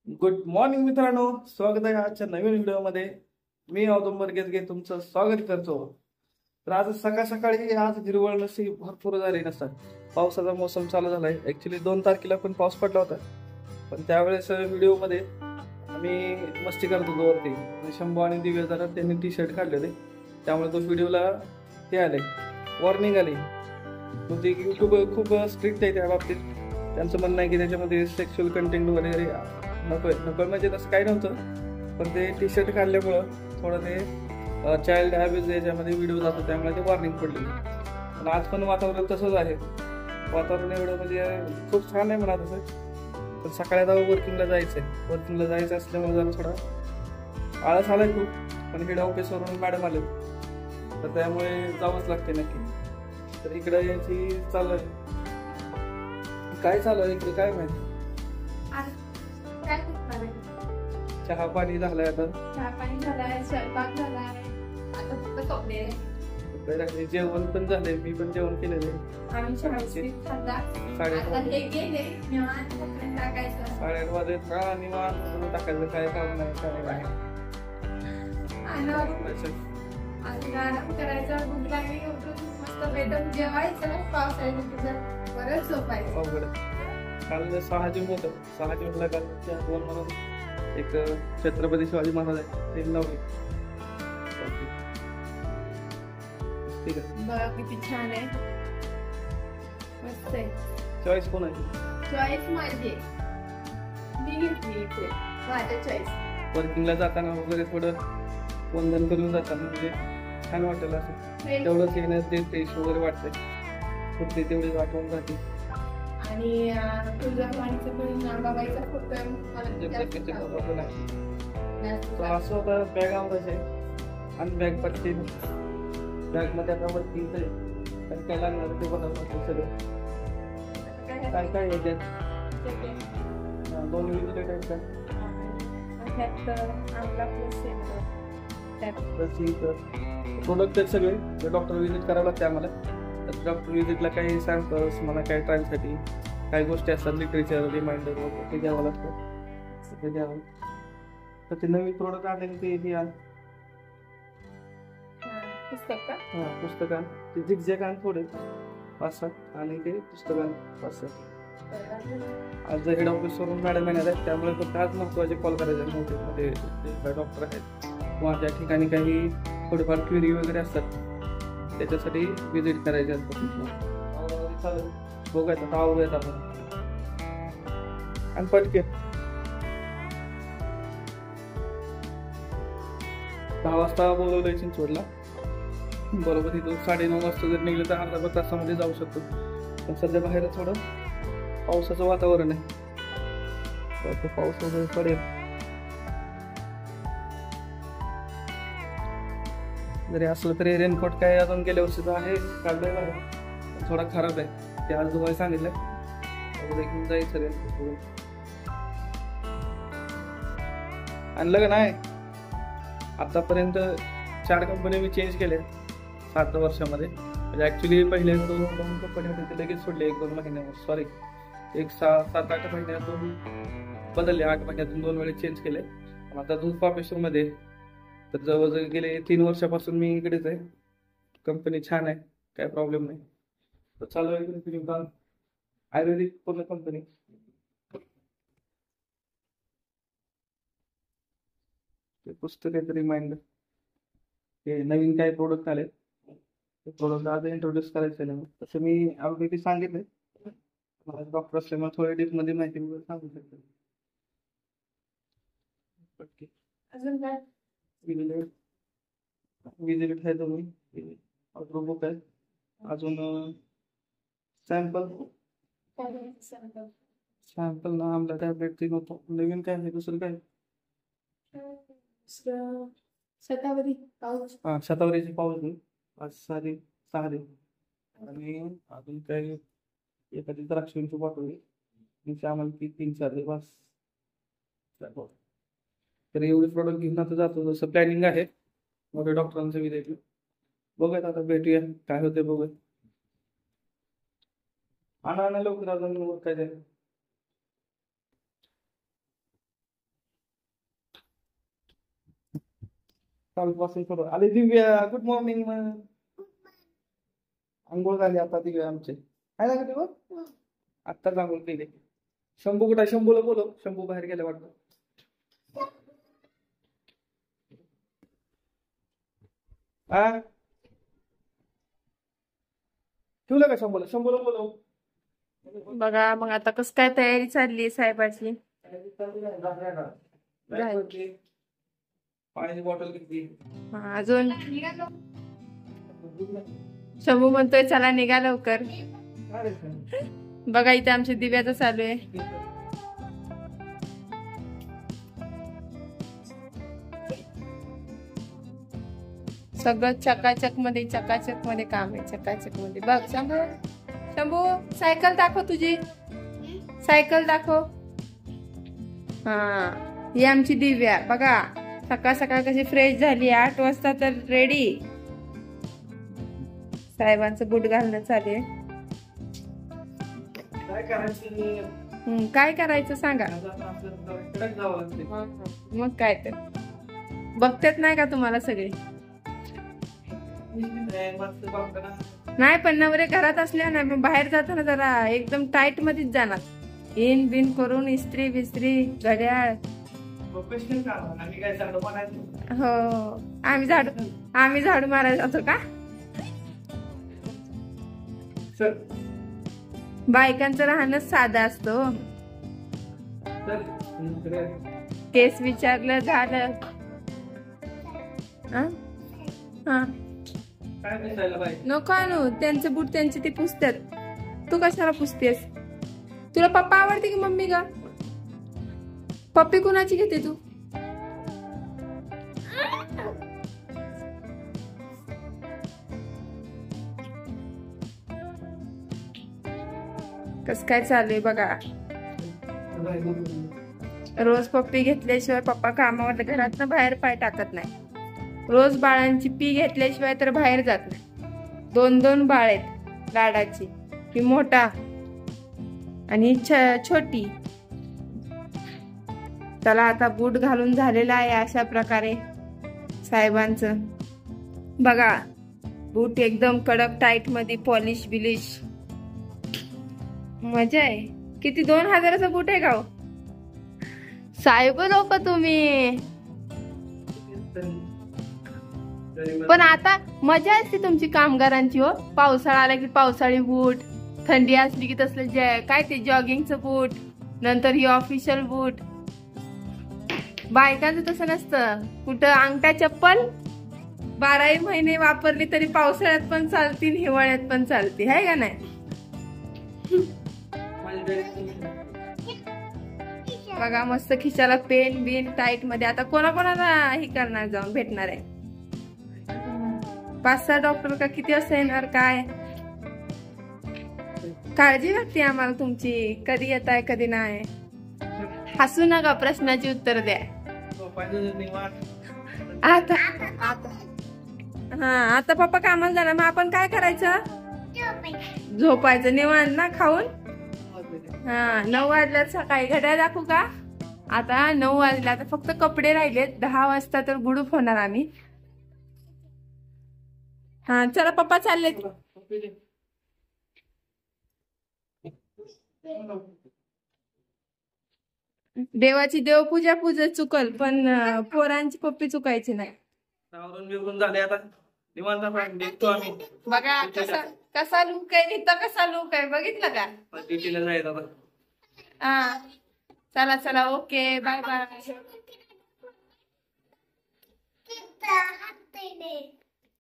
Good morning मित्रांनो, स्वागत आहे आजच्या नवीन व्हिडिओमध्ये. मी औदुंबर गेजगे तुमचं स्वागत करतो. तर आज सकाळ सकाळी आज हिरवळ नशी भरपूर झाली नसतात. पावसाचा मोसम चालू झालाय. ऍक्च्युली 2 तारखेला पण पाऊस पडला होता, पण त्यावेळेस व्हिडिओमध्ये आम्ही मस्ती करत होतो वरती. शंभू आणि दिव्या जरा त्यांनी टी शर्ट काढले होते, त्यामुळे तो व्हिडिओला हे आले, वॉर्निंग आली. म्हणजे युट्यूब खूप स्ट्रिक्ट आहे त्या बाबतीत. त्यांचं म्हणणं आहे की त्याच्यामध्ये सेक्शुअल कंटेंट वगैरे नकोय. नको म्हणजे तसं काही नव्हतं, पण ते टी शर्ट काढल्यामुळं थोडं ते चाइल्ड ॲब्यूज याच्यामध्ये व्हिडिओ जातो, त्यामुळे ते वॉर्निंग पडली. पण आज पण वातावरण तसंच आहे. वातावरण एवढं म्हणजे खूप छान आहे म्हणा तसं. पण सकाळी आता वर्किंगला जायचं असल्यामुळे जरा थोडा आळस आलाय खूप. पण हेड ऑफिसवरून मॅडम आले, तर त्यामुळे जावंच लागते नक्की. तर इकडे याची चालू आहे. काय चालू आहे इकडे काय माहिती. चहा पाणी झालंय, आता स्वयंपाक झालाय, आता फक्त कपडे जेवण पण झालंय. मी पण जेवण केलेलं आहे. आम्ही 8:30 वाजले निवांत टाकायचं, काय काम नाही काय नाही. आराम करायचा, भूक लागली मस्त बेडून जेवायचं. पावसाळ्यात बरंच झोपायचं. अवघड. काल 6 जून होतं. 6 जूनला काल आठवण म्हणून एक छत्रपती शिवाजी महाराज आहे ते लावले. ठीक आहे, बघा किती छान आहे, मस्त आहे. चॉईस कोणाची? चॉईस माझी, मी घेतली इथे माझ्या चॉईस. वर्किंगला जाताना वगैरे थोडं वंदन करून जाताना म्हणजे छान वाटेल. असं तेवढंच येण्यात ते फ्रेश वगैरे वाटतंय. कुठली तेवढीच आठवण राहते. आणि तुळजाभवानीचा पण नागाबाईचा फोटो असं होतं. बॅग आवडायचे आणि बॅग पडते. बॅग मध्ये आता वरती काय लागणार ते बनवलं सगळं. काय काय याच्यात 2 विजिट आहेत का? प्रोडक्ट आहेत सगळे. ते डॉक्टर विजिट करावं लागते आम्हाला. डॉक्टर विजिटला काही सॅम्पल्स मला काही ट्रायसाठी काही गोष्टी असतात, लिटरेचर रिमाइंडर वगैरे ते द्यावं लागतं. ते द्यावं. तर ते नवीन प्रोडक्ट आले ते पुस्तकान ते झिगझॅग थोडे 5-7 आणि ते पुस्तकान 5-7. आज हेड ऑफिसवरून मॅडम येणार आहेत, त्यामुळे फक्त आज महत्त्वाचे कॉल करायचे मध्ये डॉक्टर आहेत किंवा ज्या ठिकाणी काही थोडेफार क्वेरी वगैरे असतात त्याच्यासाठी विजिट करायचे असतात. चालेल, बघायचं आता आवडूयात आपण. आणि पटके 10 वाजता बोलवलंय चिंचवडला. बरोबर इथून 9:30 वाजता जर निघलं तर अर्धा तासामध्ये जाऊ शकतो. पण सध्या बाहेर थोडं पावसाचं वातावरण आहे, पाऊस वगैरे पडेल. जरी असलं तरी रेनकोट काय अजून गेल्या वर्षीचा आहे, काढलेला आहे, थोडा खराब आहे. ते आज धुवायला सांगितलंय, घेऊन जायचं रेनकोट. आणलं का नाही? आतापर्यंत 4 कंपनी मी चेंज केल्या 7 वर्षामध्ये. म्हणजे ऍक्च्युली पहिले 2 कंपनी होते ते लगेच सोडले 1-2 महिन्यावर. सॉरी, 7-8 महिन्यातून बदलले. 8 महिन्यातून 2 वेळेस चेंज केले. आता दूध पापेश्वर मध्ये तर जवळजवळ गेले 3 वर्षापासून मी इकडेच आहे. कंपनी छान आहे, काय प्रॉब्लेम नाही. तर चालू आहे कंटिन्यू काम. आयुर्वेदिक पूर्ण कंपनी. ते पुस्तक आहे रिमाइंडर. ते नवीन काही प्रोडक्ट आले, ते प्रोडक्ट आज इंट्रोड्यूस करायचे नाही. तसं मी ऑलरेडी सांगितलंय. मला डॉक्टर असल्यामुळे थोडी डीप मध्ये माहिती वगैरे सांगू शकतो. अजून काय विजिट आहे तुम्ही बुक आहे. अजून सॅम्पल ना आमला टॅबलेट ते नको. नवीन काय आहे दुसरं काय? शतावरीची पाऊस 5-6 दे. आणि अजून काही एखादी द्राक्षांची बॉटल आम्हाला 3-4 दे बस. तर एवढे प्रोडक्ट घेऊन आता जातो. जसं प्लॅनिंग आहे मोठ्या डॉक्टरांचं विजिट. बघूयात आता, भेटूया काय होते बघूया. आणा लवकर अजून काय कालपासून करू आले. दिव्या गुड मॉर्निंग. मग आंघोळ झाली आता दिव्या आमचे. काय लागत दिवस आत्ताच आंघोळ केली. शंभू कुठे? शंभूला बोलव. शंभू बाहेर गेले वाटतं. हा ठेवलं का शंभूला? शंभूला बोलव. बघा मग आता कस काय तयारी चालली साहेबाची. पाण्याची बॉटल घेतली. अजून शंभू म्हणतोय चला निघा लवकर. बघा इथे आमच्या दिव्याचं चालू आहे. सगळं चकाचक मध्ये काम आहे. चकाचक मध्ये बघ शंभू. शंभू सायकल दाखव तुझी. सायकल दाखव. हा ही आमची दिव्या बघा सकाळ सकाळ कशी फ्रेश झाली. 8 वाजता तर रेडी. साहेबांचं बूट घालणं चालू आहे. काय करायचं सांगा. मग काय तर बघतेच नाही का तुम्हाला सगळे. नाही पण नवरे घरात असल्या ना बाहेर जाताना जरा एकदम टाईट मध्येच जाणार. इन बिन करून इस्त्री बिस्त्री घड्याळ. हो आम्ही झाडू मारायला जातो का. बायकांचं राहणंच साधं असतो. केस विचारलं झालं. नको आणू. त्यांचे बूट त्यांचे ते पुसतात. तू कशाला पुसतेस. तुला पप्पा आवडते की मम्मी का. पप्पी कुणाची घेते तू. कस काय चालू आहे बघा. रोज पप्पी घेतल्याशिवाय पप्पा कामावर घरातनं बाहेर पाय टाकत नाही. रोज बाळांची पी घेतल्याशिवाय तर बाहेर जात नाही. 2 बाळ आहेत. लाडाची ही मोठा आणि छोटी. त्याला आता बूट घालून झालेला आहे अशा प्रकारे साहेबांचं. बघा बूट एकदम कडक टाईट मध्ये पॉलिश बिलिश. मजा आहे. किती 2000चा बूट आहे का हो. साहेब लोक तुम्ही. पण आता मजा असते तुमची कामगारांची हो. पावसाळा आला की पावसाळी बूट. थंडी असली की तसलं काय ते जॉगिंगचं बूट. नंतर ही ऑफिशियल बूट. बायकांचं तसं नसतं. कुठं अंगठा चप्पल 12ही महिने वापरली तरी पावसाळ्यात पण चालतील हिवाळ्यात पण चालतील आहे का नाही. बघा मस्त खिशाला पेन बिन टाईट मध्ये. आता कोणाकोणाला हे करणार जाऊन भेटणार आहे. 5-6 डॉक्टर का किती वाजता येणार काय. काळजी वाटते आम्हाला तुमची. कधी येत आहे कधी नाही. हसू नका. प्रश्नाची उत्तर द्या. आता आता पप्पा कामाला जाणार. मग आपण काय करायचं. झोपायचं निवांत ना खाऊन. 9 वाजल्यात सकाळी. घड्याळ दाखवू का. आता 9 वाजले. आता फक्त कपडे राहिलेत. 10 वाजता तर गुडूप होणार आम्ही. चला पप्पा चालले. देवाची देवपूजा चुकल पण पोरांची पप्पी चुकायची नाही. झाले आता निवांत आम्ही. बघा कसा लुक आहे. कसा लुक आहे बघितलं का. ड्युटीला जायचं आता. चला ओके बाय बाय.